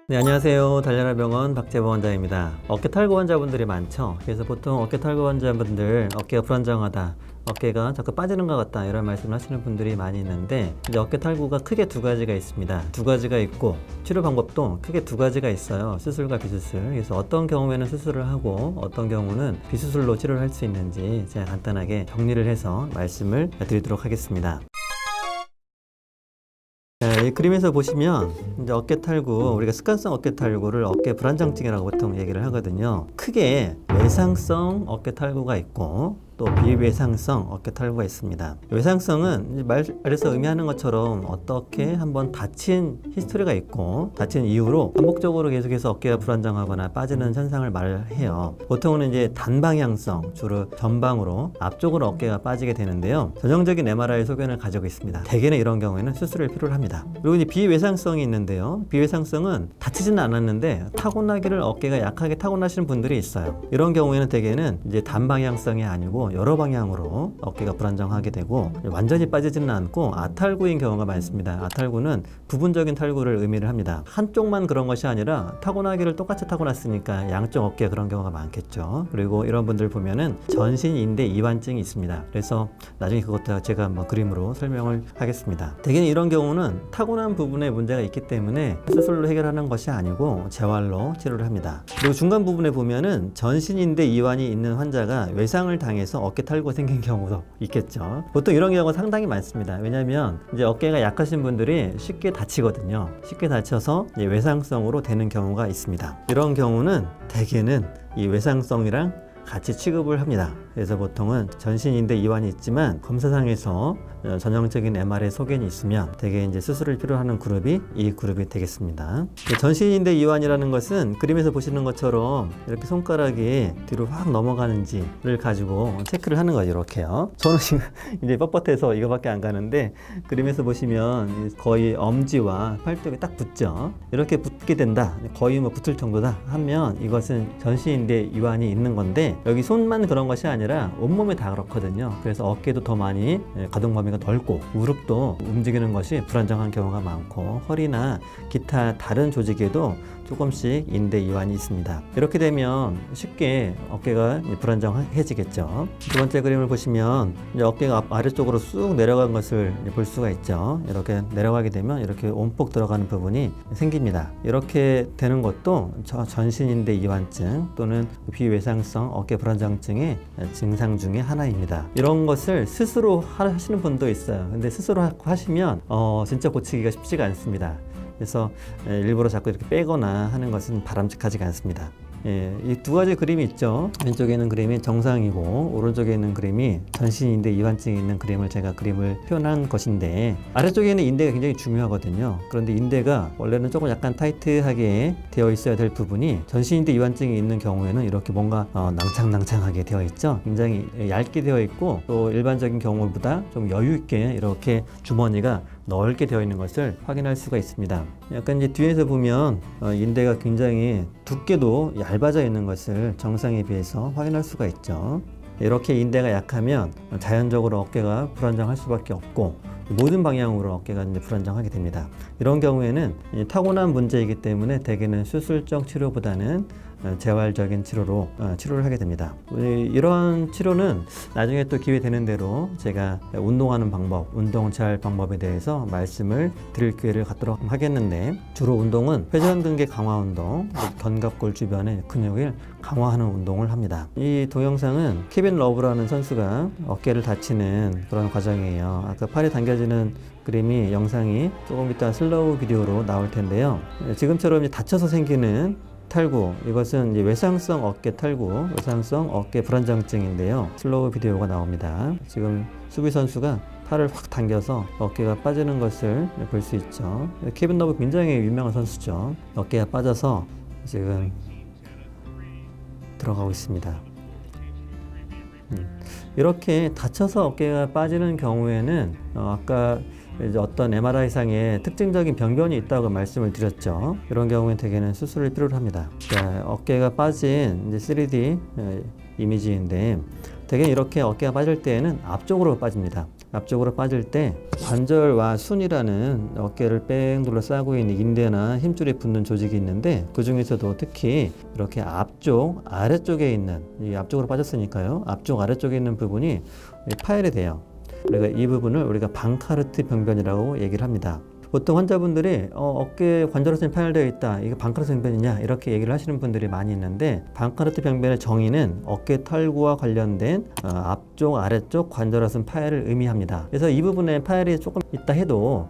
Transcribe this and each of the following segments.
네, 안녕하세요. 달려라 병원 박재범 원장입니다. 어깨 탈구 환자분들이 많죠. 그래서 보통 어깨 탈구 환자분들 어깨가 불안정하다, 어깨가 자꾸 빠지는 것 같다, 이런 말씀을 하시는 분들이 많이 있는데, 이제 어깨 탈구가 크게 두 가지가 있습니다. 두 가지가 있고 치료 방법도 크게 두 가지가 있어요. 수술과 비수술. 그래서 어떤 경우에는 수술을 하고 어떤 경우는 비수술로 치료를 할 수 있는지 제가 간단하게 정리를 해서 말씀을 드리도록 하겠습니다. 이 그림에서 보시면 이제 어깨 탈구, 우리가 습관성 어깨 탈구를 어깨 불안정증이라고 보통 얘기를 하거든요. 크게 외상성 어깨 탈구가 있고 또 비외상성 어깨 탈구가 있습니다. 외상성은 말에서 의미하는 것처럼 어떻게 한번 다친 히스토리가 있고 다친 이후로 반복적으로 계속해서 어깨가 불안정하거나 빠지는 현상을 말해요. 보통은 이제 단방향성, 주로 전방으로 앞쪽으로 어깨가 빠지게 되는데요. 전형적인 MRI 소견을 가지고 있습니다. 대개는 이런 경우에는 수술을 필요로 합니다. 그리고 이제 비외상성이 있는데요. 비외상성은 다치지는 않았는데 타고나기를 어깨가 약하게 타고나시는 분들이 있어요. 이런 경우에는 대개는 이제 단방향성이 아니고 여러 방향으로 어깨가 불안정하게 되고 완전히 빠지지는 않고 아탈구인 경우가 많습니다. 아탈구는 부분적인 탈구를 의미를 합니다. 한쪽만 그런 것이 아니라 타고나기를 똑같이 타고났으니까 양쪽 어깨에 그런 경우가 많겠죠. 그리고 이런 분들 보면은 전신인대 이완증이 있습니다. 그래서 나중에 그것도 제가 한번 그림으로 설명을 하겠습니다. 대개는 이런 경우는 타고난 부분에 문제가 있기 때문에 수술로 해결하는 것이 아니고 재활로 치료를 합니다. 그리고 중간 부분에 보면은 전신인대 이완이 있는 환자가 외상을 당해서 어깨 탈구가 생긴 경우도 있겠죠. 보통 이런 경우가 상당히 많습니다. 왜냐하면 이제 어깨가 약하신 분들이 쉽게 다치거든요. 쉽게 다쳐서 이제 외상성으로 되는 경우가 있습니다. 이런 경우는 대개는 이 외상성이랑 같이 취급을 합니다. 그래서 보통은 전신인대 이완이 있지만 검사상에서 전형적인 MRI 소견이 있으면 대개 이제 수술을 필요하는 그룹이 이 그룹이 되겠습니다. 전신인대 이완이라는 것은 그림에서 보시는 것처럼 이렇게 손가락이 뒤로 확 넘어가는지를 가지고 체크를 하는 거죠. 이렇게요. 저는 지금 이제 뻣뻣해서 이거밖에 안 가는데 그림에서 보시면 거의 엄지와 팔뚝이 딱 붙죠. 이렇게 붙게 된다, 거의 뭐 붙을 정도다 하면 이것은 전신인대 이완이 있는 건데, 여기 손만 그런 것이 아니라 온몸이 다 그렇거든요. 그래서 어깨도 더 많이 가동 범위가 넓고 무릎도 움직이는 것이 불안정한 경우가 많고 허리나 기타 다른 조직에도 조금씩 인대 이완이 있습니다. 이렇게 되면 쉽게 어깨가 불안정해지겠죠. 두 번째 그림을 보시면 이제 어깨가 아래쪽으로 쑥 내려간 것을 볼 수가 있죠. 이렇게 내려가게 되면 이렇게 온폭 들어가는 부분이 생깁니다. 이렇게 되는 것도 전신인대 이완증 또는 비외상성 어깨 불안정증의 증상 중에 하나입니다. 이런 것을 스스로 하시는 분도 있어요. 근데 스스로 하시면 진짜 고치기가 쉽지가 않습니다. 그래서 일부러 자꾸 이렇게 빼거나 하는 것은 바람직하지가 않습니다. 이 두 가지 그림이 있죠. 왼쪽에 있는 그림이 정상이고 오른쪽에 있는 그림이 전신인대 이완증이 있는 그림을 제가 그림을 표현한 것인데, 아래쪽에 있는 인대가 굉장히 중요하거든요. 그런데 인대가 원래는 조금 약간 타이트하게 되어 있어야 될 부분이 전신인대 이완증이 있는 경우에는 이렇게 뭔가 낭창낭창하게 되어 있죠. 굉장히 얇게 되어 있고 또 일반적인 경우보다 좀 여유 있게 이렇게 주머니가 넓게 되어 있는 것을 확인할 수가 있습니다. 약간 이제 뒤에서 보면 인대가 굉장히 두께도 얇아져 있는 것을 정상에 비해서 확인할 수가 있죠. 이렇게 인대가 약하면 자연적으로 어깨가 불안정할 수밖에 없고 모든 방향으로 어깨가 이제 불안정하게 됩니다. 이런 경우에는 타고난 문제이기 때문에 대개는 수술적 치료보다는 재활적인 치료로 치료를 하게 됩니다. 이런 치료는 나중에 또 기회 되는 대로 제가 운동하는 방법, 운동 재활 방법에 대해서 말씀을 드릴 기회를 갖도록 하겠는데, 주로 운동은 회전근개 강화 운동, 견갑골 주변의 근육을 강화하는 운동을 합니다. 이 동영상은 케빈 러브라는 선수가 어깨를 다치는 그런 과정이에요. 아까 팔이 당겨지는 그림이 영상이 조금 이따 슬로우 비디오로 나올 텐데요. 지금처럼 다쳐서 생기는 탈구, 이것은 이제 외상성 어깨 탈구, 외상성 어깨 불안정증인데요. 슬로우 비디오가 나옵니다. 지금 수비 선수가 팔을 확 당겨서 어깨가 빠지는 것을 볼 수 있죠. 케빈 러브 굉장히 유명한 선수죠. 어깨가 빠져서 지금 들어가고 있습니다. 이렇게 다쳐서 어깨가 빠지는 경우에는 아까 이제 어떤 MRI상에 특징적인 병변이 있다고 말씀을 드렸죠. 이런 경우에 대개는 수술을 필요로 합니다. 어깨가 빠진 이제 3D 이미지인데, 대개 이렇게 어깨가 빠질 때에는 앞쪽으로 빠집니다. 앞쪽으로 빠질 때 관절와 순이라는 어깨를 뺑 둘러싸고 있는 인대나 힘줄에 붙는 조직이 있는데 그 중에서도 특히 이렇게 앞쪽 아래쪽에 있는 이 앞쪽으로 빠졌으니까요. 앞쪽 아래쪽에 있는 부분이 파열이 돼요. 그러니까 이 부분을 우리가 방카르트 병변이라고 얘기를 합니다. 보통 환자분들이 어깨 관절호선이 파열되어 있다. 이게 방카르트 병변이냐? 이렇게 얘기를 하시는 분들이 많이 있는데 방카르트 병변의 정의는 어깨 털구와 관련된 앞쪽, 아래쪽 관절호선 파열을 의미합니다. 그래서 이 부분에 파열이 조금 있다 해도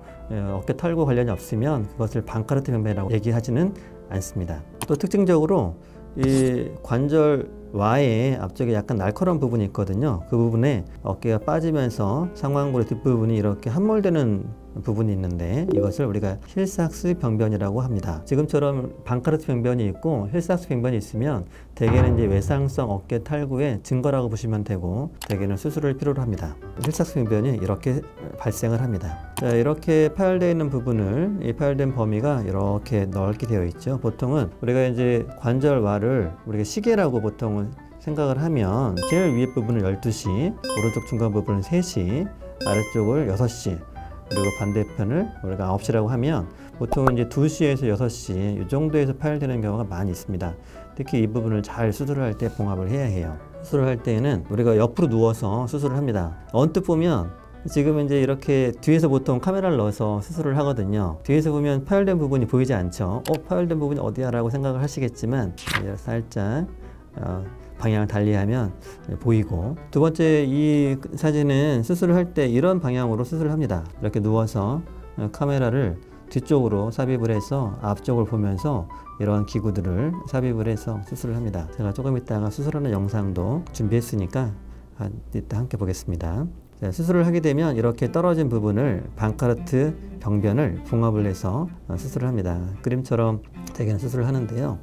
어깨 털구 관련이 없으면 그것을 방카르트 병변이라고 얘기하지는 않습니다. 또 특징적으로 이 관절와의 앞쪽에 약간 날카로운 부분이 있거든요. 그 부분에 어깨가 빠지면서 상완골의 뒷부분이 이렇게 함몰되는 부분이 있는데 이것을 우리가 힐삭스 병변이라고 합니다. 지금처럼 방카르트 병변이 있고 힐삭스 병변이 있으면 대개는 이제 외상성 어깨 탈구의 증거라고 보시면 되고 대개는 수술을 필요로 합니다. 힐삭스 병변이 이렇게 발생을 합니다. 자, 이렇게 파열되어 있는 부분을 이 파열된 범위가 이렇게 넓게 되어 있죠. 보통은 우리가 이제 관절와를 우리가 시계라고 보통은 생각을 하면 제일 위에 부분을 12시, 오른쪽 중간 부분은 3시, 아래쪽을 6시, 그리고 반대편을 우리가 9시라고 하면 보통은 이제 2시에서 6시 이 정도에서 파열되는 경우가 많이 있습니다. 특히 이 부분을 잘 수술을 할 때 봉합을 해야 해요. 수술을 할 때에는 우리가 옆으로 누워서 수술을 합니다. 언뜻 보면 지금 이제 이렇게 뒤에서 보통 카메라를 넣어서 수술을 하거든요. 뒤에서 보면 파열된 부분이 보이지 않죠. 파열된 부분이 어디야? 라고 생각을 하시겠지만 살짝 방향을 달리하면 보이고, 두 번째 이 사진은 수술을 할 때 이런 방향으로 수술을 합니다. 이렇게 누워서 카메라를 뒤쪽으로 삽입을 해서 앞쪽을 보면서 이런 기구들을 삽입을 해서 수술을 합니다. 제가 조금 이따가 수술하는 영상도 준비했으니까 이따 함께 보겠습니다. 수술을 하게 되면 이렇게 떨어진 부분을 방카르트 병변을 봉합을 해서 수술을 합니다. 그림처럼 대개는 수술을 하는데요.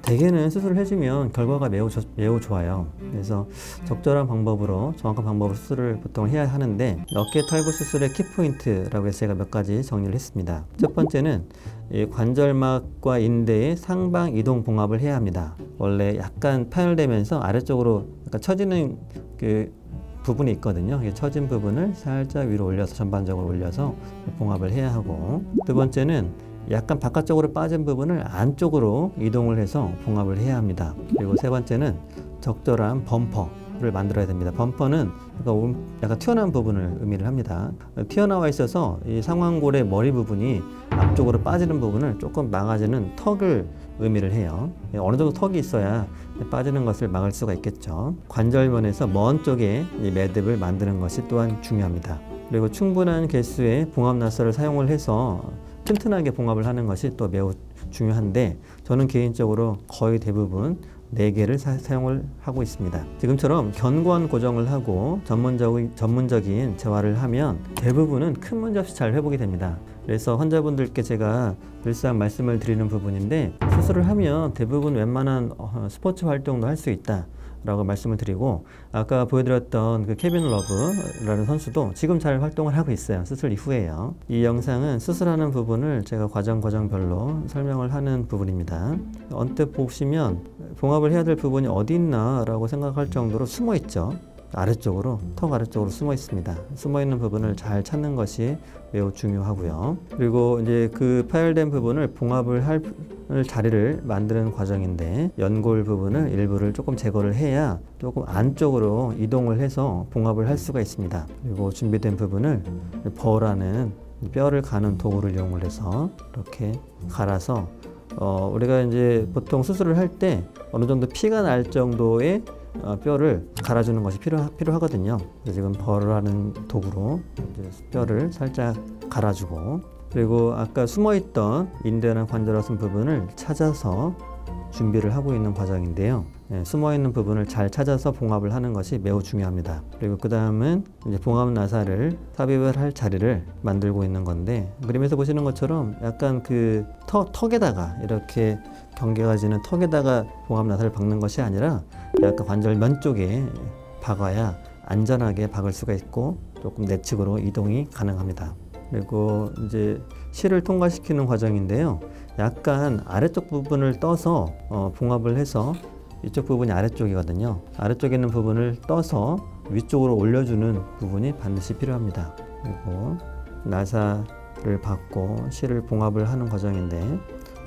대개는 수술을 해주면 결과가 매우 좋아요. 그래서 적절한 방법으로 정확한 방법으로 수술을 보통 해야 하는데 어깨 탈구 수술의 키포인트라고 해서 제가 몇 가지 정리를 했습니다. 첫 번째는 이 관절막과 인대의 상방 이동 봉합을 해야 합니다. 원래 약간 파열되면서 아래쪽으로 약간 처지는 그 부분이 있거든요. 처진 부분을 살짝 위로 올려서 전반적으로 올려서 봉합을 해야 하고, 두 번째는 약간 바깥쪽으로 빠진 부분을 안쪽으로 이동을 해서 봉합을 해야 합니다. 그리고 세 번째는 적절한 범퍼를 만들어야 됩니다. 범퍼는 약간 튀어나온 부분을 의미를 합니다. 튀어나와 있어서 이 상완골의 머리 부분이 앞쪽으로 빠지는 부분을 조금 막아주는 턱을 의미를 해요. 어느 정도 턱이 있어야 빠지는 것을 막을 수가 있겠죠. 관절면에서 먼 쪽에 이 매듭을 만드는 것이 또한 중요합니다. 그리고 충분한 개수의 봉합 나사를 사용을 해서 튼튼하게 봉합을 하는 것이 또 매우 중요한데 저는 개인적으로 거의 대부분 4개를 사용을 하고 있습니다. 지금처럼 견고한 고정을 하고 전문적인 재활을 하면 대부분은 큰 문제 없이 잘 회복이 됩니다. 그래서 환자분들께 제가 늘상 말씀을 드리는 부분인데 수술을 하면 대부분 웬만한 스포츠 활동도 할 수 있다 라고 말씀을 드리고, 아까 보여드렸던 그 케빈 러브라는 선수도 지금 잘 활동을 하고 있어요. 수술 이후에요. 이 영상은 수술하는 부분을 제가 과정별로 설명을 하는 부분입니다. 언뜻 보시면 봉합을 해야 될 부분이 어디 있나 라고 생각할 정도로 숨어 있죠. 아래쪽으로, 턱 아래쪽으로 숨어 있습니다. 숨어 있는 부분을 잘 찾는 것이 매우 중요하고요. 그리고 이제 그 파열된 부분을 봉합을 할 자리를 만드는 과정인데 연골 부분을 일부를 조금 제거를 해야 조금 안쪽으로 이동을 해서 봉합을 할 수가 있습니다. 그리고 준비된 부분을 버라는 뼈를 가는 도구를 이용을 해서 이렇게 갈아서 우리가 이제 보통 수술을 할 때 어느 정도 피가 날 정도의 뼈를 갈아주는 것이 필요하거든요. 지금 버라는 도구로 이제 뼈를 살짝 갈아주고, 그리고 아까 숨어있던 인대나 관절화선 부분을 찾아서 준비를 하고 있는 과정인데요. 숨어있는 부분을 잘 찾아서 봉합을 하는 것이 매우 중요합니다. 그리고 그 다음은 이제 봉합 나사를 삽입을 할 자리를 만들고 있는 건데, 그림에서 보시는 것처럼 약간 그 턱에다가 이렇게 경계가 지는 턱에다가 봉합 나사를 박는 것이 아니라 약간 관절면 쪽에 박아야 안전하게 박을 수가 있고 조금 내측으로 이동이 가능합니다. 그리고 이제 실을 통과시키는 과정인데요. 약간 아래쪽 부분을 떠서 봉합을 해서, 이쪽 부분이 아래쪽이거든요. 아래쪽에 있는 부분을 떠서 위쪽으로 올려주는 부분이 반드시 필요합니다. 그리고 나사를 받고 실을 봉합을 하는 과정인데,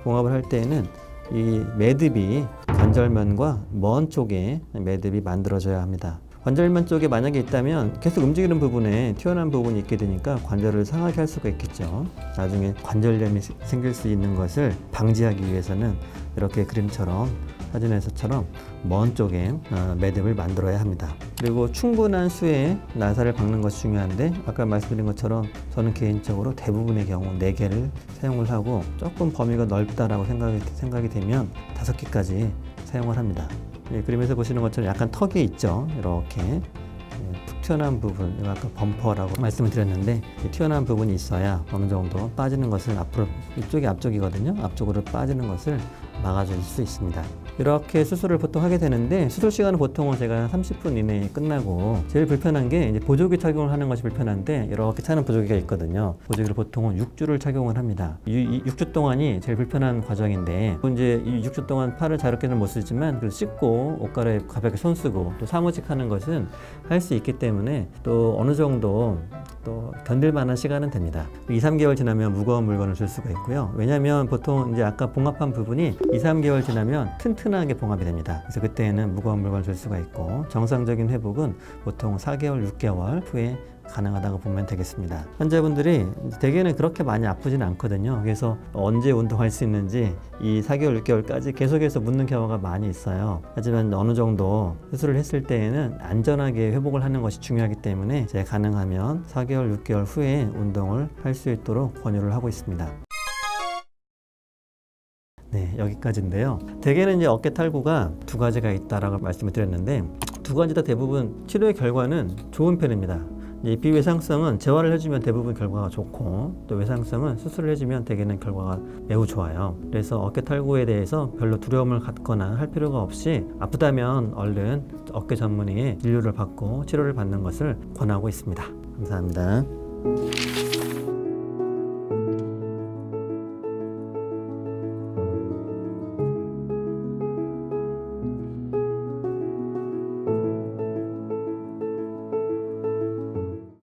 봉합을 할 때에는 이 매듭이 관절면과 먼 쪽에 매듭이 만들어져야 합니다. 관절면 쪽에 만약에 있다면 계속 움직이는 부분에 튀어나온 부분이 있게 되니까 관절을 상하게 할 수가 있겠죠. 나중에 관절염이 생길 수 있는 것을 방지하기 위해서는 이렇게 그림처럼, 사진에서처럼 먼 쪽에 매듭을 만들어야 합니다. 그리고 충분한 수의 나사를 박는 것이 중요한데, 아까 말씀드린 것처럼 저는 개인적으로 대부분의 경우 4개를 사용을 하고, 조금 범위가 넓다라고 생각이 되면 5개까지 사용을 합니다. 그림에서 보시는 것처럼 약간 턱이 있죠. 이렇게 툭 튀어나온 부분, 이거 아까 범퍼라고 말씀을 드렸는데, 튀어나온 부분이 있어야 어느 정도 빠지는 것을 앞으로, 이쪽이 앞쪽이거든요. 앞쪽으로 빠지는 것을 막아줄 수 있습니다. 이렇게 수술을 보통 하게 되는데, 수술 시간은 보통은 제가 30분 이내에 끝나고, 제일 불편한 게 이제 보조기 착용을 하는 것이 불편한데, 이렇게 차는 보조기가 있거든요. 보조기를 보통은 6주를 착용을 합니다. 이 6주 동안이 제일 불편한 과정인데, 이제 이 6주 동안 팔을 자유롭게는 못 쓰지만 그래도 씻고 옷 갈아입고 가볍게 손 쓰고 또 사무직 하는 것은 할 수 있기 때문에 또 어느 정도 또 견딜 만한 시간은 됩니다. 2, 3개월 지나면 무거운 물건을 줄 수가 있고요. 왜냐하면 보통 이제 아까 봉합한 부분이 2, 3개월 지나면 튼튼하게 봉합이 됩니다. 그래서 그때는 무거운 물건을 줄 수가 있고, 정상적인 회복은 보통 4개월, 6개월 후에 가능하다고 보면 되겠습니다. 환자분들이 대개는 그렇게 많이 아프지는 않거든요. 그래서 언제 운동할 수 있는지 이 4개월, 6개월까지 계속해서 묻는 경우가 많이 있어요. 하지만 어느 정도 수술을 했을 때에는 안전하게 회복을 하는 것이 중요하기 때문에 제가 가능하면 4개월, 6개월 후에 운동을 할 수 있도록 권유를 하고 있습니다. 네, 여기까지인데요. 대개는 이제 어깨 탈구가 2가지가 있다라고 말씀을 드렸는데, 2가지 다 대부분 치료의 결과는 좋은 편입니다. 이 비외상성은 재활을 해주면 대부분 결과가 좋고, 또 외상성은 수술을 해주면 대개는 결과가 매우 좋아요. 그래서 어깨 탈구에 대해서 별로 두려움을 갖거나 할 필요가 없이, 아프다면 얼른 어깨 전문의의 진료를 받고 치료를 받는 것을 권하고 있습니다. 감사합니다.